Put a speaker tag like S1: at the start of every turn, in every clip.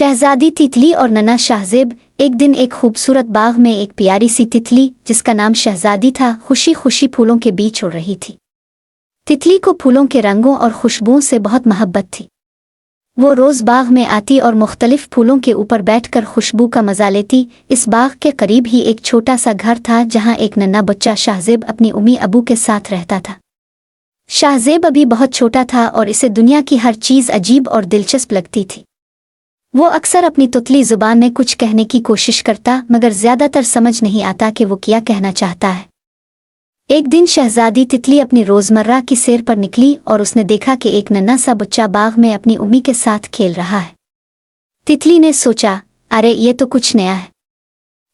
S1: शहजादी तितली और नन्हा शाहज़ेब। एक दिन एक खूबसूरत बाग में एक प्यारी सी तितली जिसका नाम शहजादी था खुशी खुशी फूलों के बीच उड़ रही थी। तितली को फूलों के रंगों और खुशबुओं से बहुत मोहब्बत थी। वो रोज़ बाग में आती और मुख्तलिफ फूलों के ऊपर बैठकर खुशबू का मज़ा लेती। इस बाग के करीब ही एक छोटा सा घर था जहाँ एक नन्हा बच्चा शाहज़ेब अपनी उम्मी अबू के साथ रहता था। शाहज़ेब अभी बहुत छोटा था और इसे दुनिया की हर चीज़ अजीब और दिलचस्प लगती थी। वो अक्सर अपनी तुतली ज़ुबान में कुछ कहने की कोशिश करता मगर ज़्यादातर समझ नहीं आता कि वो क्या कहना चाहता है। एक दिन शहजादी तितली अपनी रोज़मर्रा की सैर पर निकली और उसने देखा कि एक नन्हा सा बच्चा बाग में अपनी उम्मी के साथ खेल रहा है। तितली ने सोचा, अरे ये तो कुछ नया है,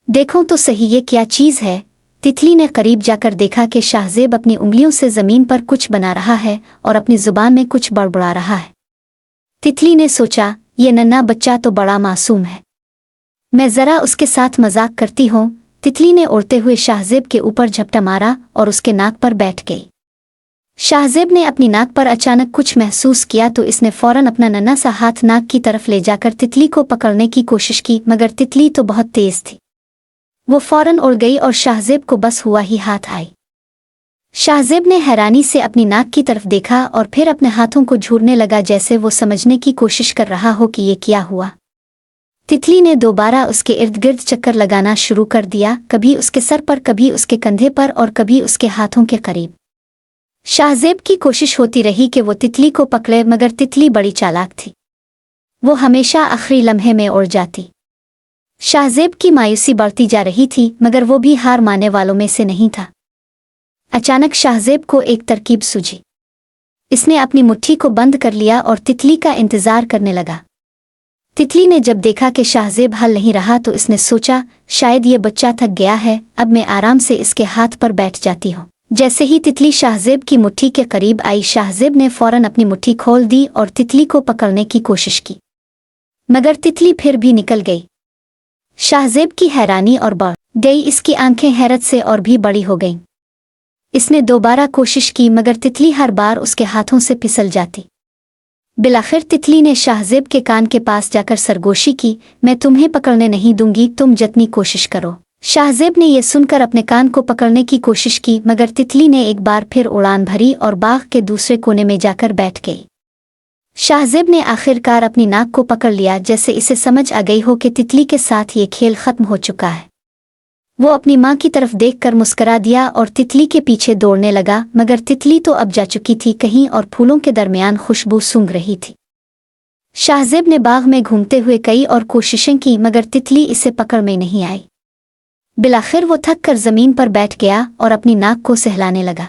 S1: देखो तो सही ये क्या चीज़ है। तितली ने करीब जाकर देखा कि शाहज़ेब अपनी उंगलियों से ज़मीन पर कुछ बना रहा है और अपनी ज़ुबान में कुछ बड़बड़ा रहा है। तितली ने सोचा, ये नन्हा बच्चा तो बड़ा मासूम है, मैं ज़रा उसके साथ मजाक करती हूँ। तितली ने उड़ते हुए शाहज़ेब के ऊपर झपटा मारा और उसके नाक पर बैठ गई। शाहज़ेब ने अपनी नाक पर अचानक कुछ महसूस किया तो इसने फ़ौरन अपना नन्हा सा हाथ नाक की तरफ ले जाकर तितली को पकड़ने की कोशिश की मगर तितली तो बहुत तेज़ थी। वो फ़ौरन उड़ गई और शाहज़ेब को बस हुआ ही हाथ आई। शाहज़ेब ने हैरानी से अपनी नाक की तरफ देखा और फिर अपने हाथों को झूरने लगा जैसे वो समझने की कोशिश कर रहा हो कि ये क्या हुआ। तितली ने दोबारा उसके इर्द गिर्द चक्कर लगाना शुरू कर दिया, कभी उसके सर पर, कभी उसके कंधे पर और कभी उसके हाथों के करीब। शाहज़ेब की कोशिश होती रही कि वो तितली को पकड़े मगर तितली बड़ी चालाक थी, वो हमेशा आखिरी लम्हे में उड़ जाती। शाहज़ेब की मायूसी बढ़ती जा रही थी मगर वो भी हार मानने वालों में से नहीं था। अचानक शाहज़ेब को एक तरकीब सूझी। इसने अपनी मुट्ठी को बंद कर लिया और तितली का इंतज़ार करने लगा। तितली ने जब देखा कि शाहज़ेब हल नहीं रहा तो इसने सोचा, शायद ये बच्चा थक गया है, अब मैं आराम से इसके हाथ पर बैठ जाती हूँ। जैसे ही तितली शाहज़ेब की मुट्ठी के करीब आई, शाहज़ेब ने फ़ौरन अपनी मुट्ठी खोल दी और तितली को पकड़ने की कोशिश की मगर तितली फिर भी निकल गई। शाहज़ेब की हैरानी और बढ़ गई, इसकी आंखें हैरत से और भी बड़ी हो गईं। इसने दोबारा कोशिश की मगर तितली हर बार उसके हाथों से फिसल जाती। बिलाखिर तितली ने शाहज़ेब के कान के पास जाकर सरगोशी की, मैं तुम्हें पकड़ने नहीं दूंगी, तुम जितनी कोशिश करो। शाहज़ेब ने यह सुनकर अपने कान को पकड़ने की कोशिश की मगर तितली ने एक बार फिर उड़ान भरी और बाग के दूसरे कोने में जाकर बैठ गई। शाहज़ेब ने आखिरकार अपनी नाक को पकड़ लिया, जैसे इसे समझ आ गई हो कि तितली के साथ ये खेल ख़त्म हो चुका है। वो अपनी माँ की तरफ देखकर मुस्करा दिया और तितली के पीछे दौड़ने लगा मगर तितली तो अब जा चुकी थी कहीं और फूलों के दरमियान खुशबू सूंघ रही थी। शाहज़ेब ने बाग में घूमते हुए कई और कोशिशें की मगर तितली इसे पकड़ में नहीं आई। बिलाखिर वो थक कर ज़मीन पर बैठ गया और अपनी नाक को सहलाने लगा।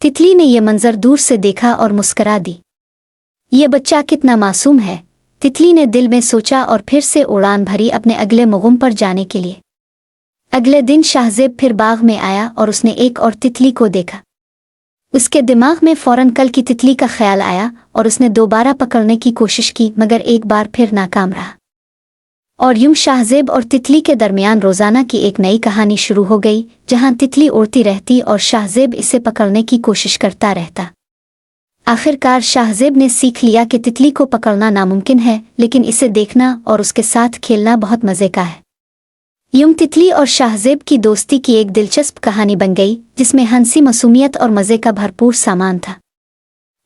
S1: तितली ने यह मंजर दूर से देखा और मुस्करा दी। ये बच्चा कितना मासूम है, तितली ने दिल में सोचा और फिर से उड़ान भरी अपने अगले मुक़ाम पर जाने के लिए। अगले दिन शाहज़ेब फिर बाग में आया और उसने एक और तितली को देखा। उसके दिमाग में फ़ौरन कल की तितली का ख्याल आया और उसने दोबारा पकड़ने की कोशिश की मगर एक बार फिर नाकाम रहा। और यूं शाहज़ेब और तितली के दरमियान रोज़ाना की एक नई कहानी शुरू हो गई, जहां तितली उड़ती रहती और शाहज़ेब इसे पकड़ने की कोशिश करता रहता। आखिरकार शाहज़ेब ने सीख लिया कि तितली को पकड़ना नामुमकिन है लेकिन इसे देखना और उसके साथ खेलना बहुत मज़े का है। यूं तितली और शाहज़ेब की दोस्ती की एक दिलचस्प कहानी बन गई जिसमें हंसी, मासूमियत और मज़े का भरपूर सामान था।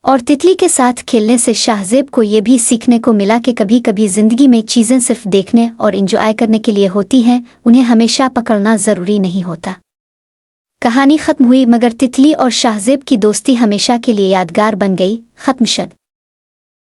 S1: और तितली के साथ खेलने से शाहज़ेब को ये भी सीखने को मिला कि कभी कभी ज़िंदगी में चीज़ें सिर्फ देखने और एंजॉय करने के लिए होती हैं, उन्हें हमेशा पकड़ना ज़रूरी नहीं होता। कहानी ख़त्म हुई मगर तितली और शाहज़ेब की दोस्ती हमेशा के लिए यादगार बन गई। ख़त्म शद।